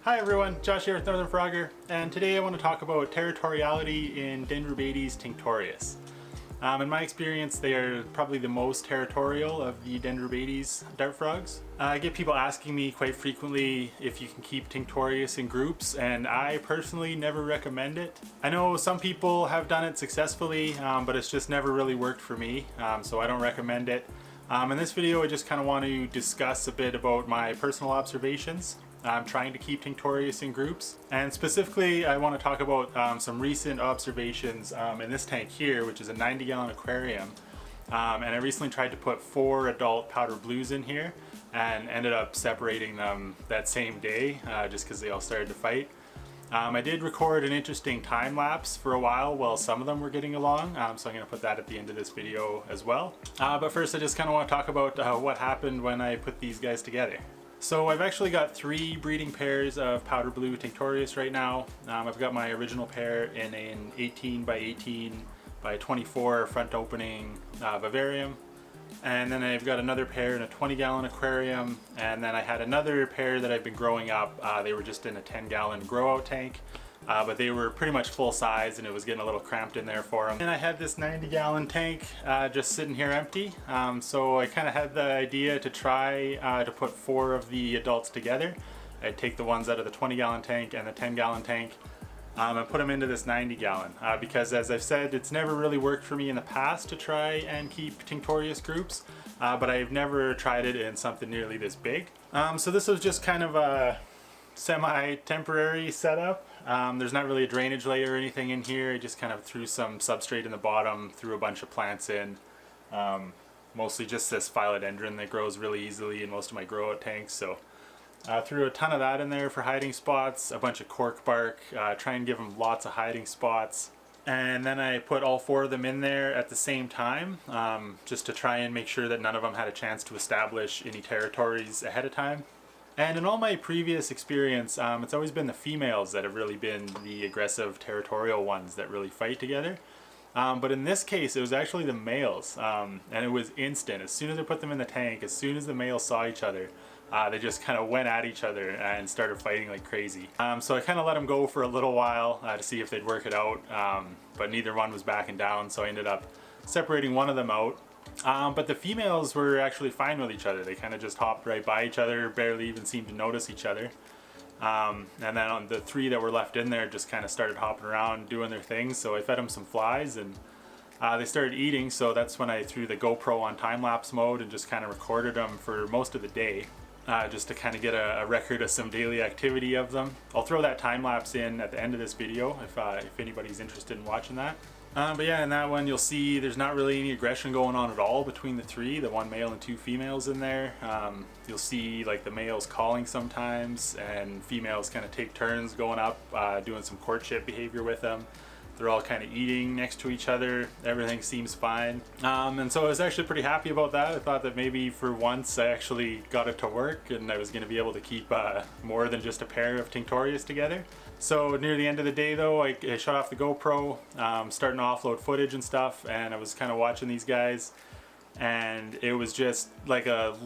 Hi everyone, Josh here with northernfrogger, and today I want to talk about territoriality in Dendrobates tinctorius. In my experience, they are probably the most territorial of the Dendrobates dart frogs. I get people asking me quite frequently if you can keep tinctorius in groups, and I personally never recommend it. I know some people have done it successfully, but it's just never really worked for me, so I don't recommend it. In this video, I just kind of want to discuss a bit about my personal observations. I'm trying to keep tinctorius in groups, and specifically I want to talk about some recent observations in this tank here, which is a 90-gallon aquarium, and I recently tried to put 4 adult powder blues in here and ended up separating them that same day just because they all started to fight. I did record an interesting time lapse for a while some of them were getting along, so I'm going to put that at the end of this video as well. But first I just kind of want to talk about what happened when I put these guys together. So I've actually got 3 breeding pairs of powder blue tinctorius right now. I've got my original pair in an 18 by 18 by 24 front opening vivarium. And then I've got another pair in a 20-gallon aquarium. And then I had another pair that I've been growing up. They were just in a 10-gallon grow-out tank. But they were pretty much full size and it was getting a little cramped in there for them. And I had this 90-gallon tank just sitting here empty. So I kind of had the idea to try to put 4 of the adults together. I'd take the ones out of the 20-gallon tank and the 10-gallon tank and put them into this 90-gallon. Because as I've said, it's never really worked for me in the past to try and keep tinctorius groups. But I've never tried it in something nearly this big. So this was just kind of a semi-temporary setup. There's not really a drainage layer or anything in here. I just kind of threw some substrate in the bottom, threw a bunch of plants in. Mostly just this philodendron that grows really easily in most of my grow out tanks. So threw a ton of that in there for hiding spots, a bunch of cork bark, try and give them lots of hiding spots. And then I put all 4 of them in there at the same time, just to try and make sure that none of them had a chance to establish any territories ahead of time. And in all my previous experience, it's always been the females that have really been the aggressive territorial ones that really fight together. But in this case, it was actually the males, and it was instant. As soon as I put them in the tank, as soon as the males saw each other, they just kind of went at each other and started fighting like crazy. So I kind of let them go for a little while to see if they'd work it out, but neither one was backing down, so I ended up separating one of them out. But the females were actually fine with each other. They kind of just hopped right by each other, barely even seemed to notice each other. And then on the 3 that were left in there just kind of started hopping around doing their thing. So I fed them some flies and they started eating. So that's when I threw the GoPro on time-lapse mode and just kind of recorded them for most of the day. Just to kind of get a record of some daily activity of them. I'll throw that time-lapse in at the end of this video if anybody's interested in watching that. But yeah, in that one you'll see there's not really any aggression going on at all between the 3, the 1 male and 2 females in there. You'll see like the males calling sometimes and females kind of take turns going up, doing some courtship behavior with them. They're all kind of eating next to each other. Everything seems fine. And so I was actually pretty happy about that. I thought that maybe for once I actually got it to work and I was going to be able to keep more than just a pair of tinctorius together. So near the end of the day though, I shut off the GoPro, starting to offload footage and stuff, and I was kind of watching these guys, and it was just like a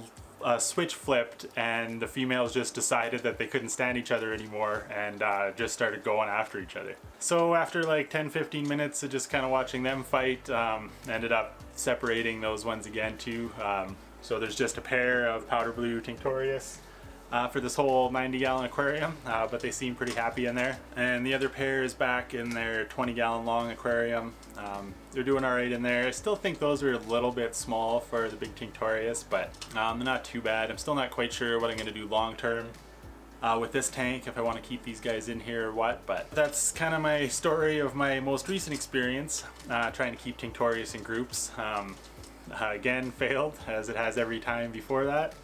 switch flipped and the females just decided that they couldn't stand each other anymore and just started going after each other. So after like 10-15 minutes of just kind of watching them fight, ended up separating those ones again too. So there's just a pair of powder blue tinctorius for this whole 90-gallon aquarium, but they seem pretty happy in there. And the other pair is back in their 20-gallon long aquarium. They're doing all right in there. I still think those are a little bit small for the big tinctorius, but they're not too bad. I'm still not quite sure what I'm going to do long term with this tank, if I want to keep these guys in here or what, but that's kind of my story of my most recent experience trying to keep tinctorius in groups. Again, failed, as it has every time before that.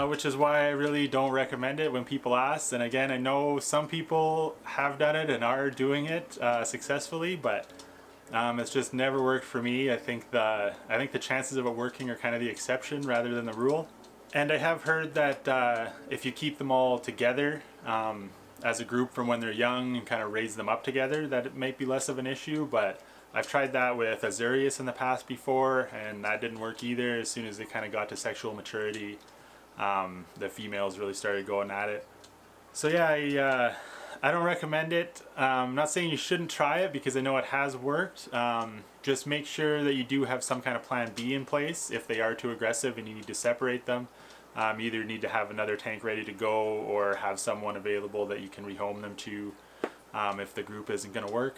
Which is why I really don't recommend it when people ask. And again, I know some people have done it and are doing it successfully, but it's just never worked for me. I think the chances of it working are kind of the exception rather than the rule. And I have heard that if you keep them all together as a group from when they're young and kind of raise them up together, that it might be less of an issue. But I've tried that with Azurius in the past before, and that didn't work either. As soon as they kind of got to sexual maturity, the females really started going at it. So yeah, I don't recommend it. I'm not saying you shouldn't try it because I know it has worked. Just make sure that you do have some kind of plan B in place if they are too aggressive and you need to separate them. You either need to have another tank ready to go or have someone available that you can rehome them to if the group isn't going to work.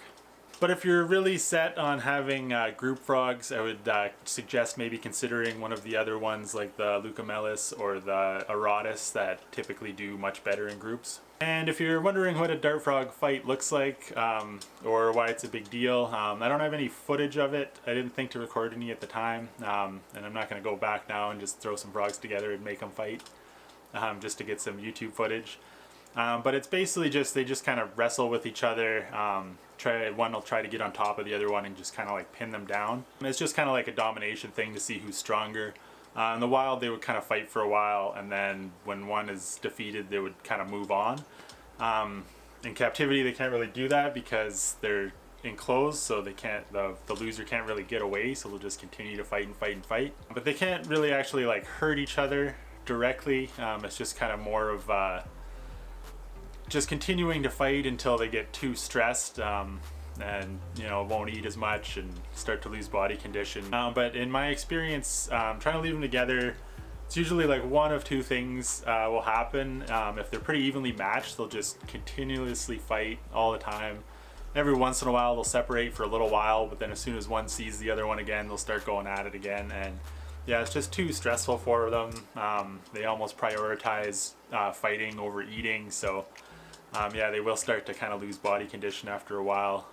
But if you're really set on having group frogs, I would suggest maybe considering one of the other ones like the Leucomelis or the Auratus that typically do much better in groups. And if you're wondering what a dart frog fight looks like or why it's a big deal, I don't have any footage of it. I didn't think to record any at the time, and I'm not going to go back now and just throw some frogs together and make them fight just to get some YouTube footage. But it's basically just, they just kind of wrestle with each other. One will try to get on top of the other one and just kind of like pin them down. And it's just kind of like a domination thing to see who's stronger. In the wild, they would kind of fight for a while, and then when one is defeated, they would kind of move on. In captivity, they can't really do that because they're enclosed, so they can't. The loser can't really get away, so they'll just continue to fight and fight and fight. But they can't really actually like hurt each other directly. It's just kind of more of just continuing to fight until they get too stressed and won't eat as much and start to lose body condition. But in my experience, trying to leave them together, it's usually like one of two things will happen. If they're pretty evenly matched, they'll just continuously fight all the time. Every once in a while they'll separate for a little while, but then as soon as one sees the other one again, they'll start going at it again. And yeah, it's just too stressful for them. They almost prioritize fighting over eating, so yeah, they will start to kind of lose body condition after a while.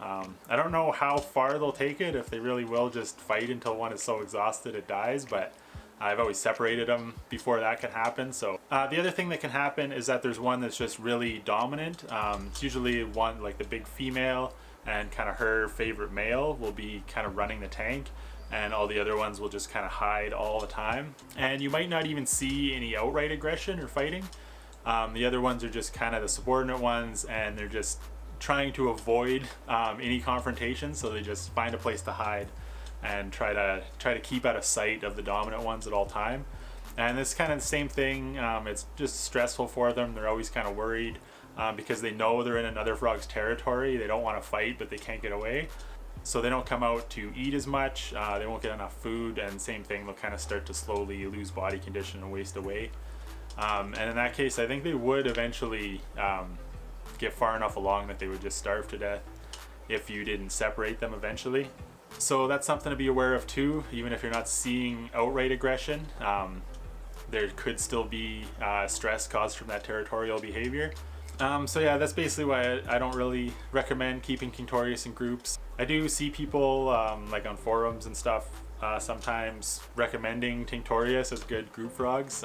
I don't know how far they'll take it, if they really will just fight until one is so exhausted it dies, but I've always separated them before that can happen. So the other thing that can happen is that there's one that's just really dominant. It's usually one like the big female, and kind of her favorite male will be kind of running the tank, and all the other ones will just kind of hide all the time. And you might not even see any outright aggression or fighting. The other ones are just kind of the subordinate ones, and they're just trying to avoid any confrontation, so they just find a place to hide and try to keep out of sight of the dominant ones at all time. And it's kind of the same thing. It's just stressful for them. They're always kind of worried because they know they're in another frog's territory. They don't want to fight, but they can't get away, so they don't come out to eat as much. They won't get enough food, and same thing, they'll kind of start to slowly lose body condition and waste away. And in that case, I think they would eventually get far enough along that they would just starve to death if you didn't separate them eventually. So that's something to be aware of too. Even if you're not seeing outright aggression, there could still be stress caused from that territorial behavior. So yeah, that's basically why I don't really recommend keeping Tinctorius in groups. I do see people like on forums and stuff sometimes recommending Tinctorius as good group frogs.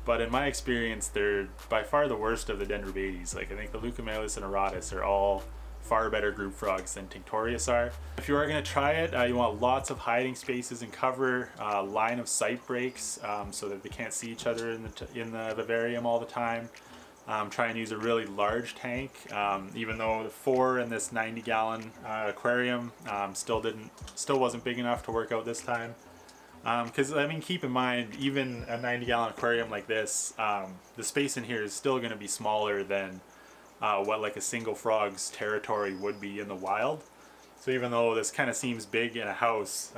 But in my experience, they're by far the worst of the Dendrobates. Like, I think the Leucomelis and Auratus are all far better group frogs than Tinctorius are. If you are going to try it, you want lots of hiding spaces and cover, line of sight breaks so that they can't see each other in the vivarium all the time. Try and use a really large tank, even though the 4 in this 90-gallon aquarium still wasn't big enough to work out this time. Because I mean, keep in mind, even a 90-gallon aquarium like this, the space in here is still going to be smaller than what like a single frog's territory would be in the wild. So even though this kind of seems big in a house,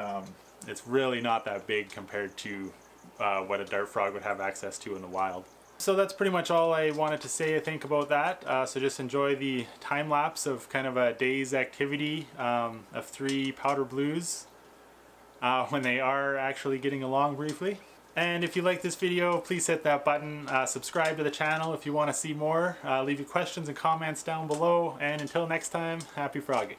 it's really not that big compared to what a dart frog would have access to in the wild. So that's pretty much all I wanted to say, I think, about that. So just enjoy the time lapse of kind of a day's activity of 3 powder blues when they are actually getting along briefly. And if you like this video, please hit that button, subscribe to the channel if you want to see more, leave your questions and comments down below, and until next time, happy frogging.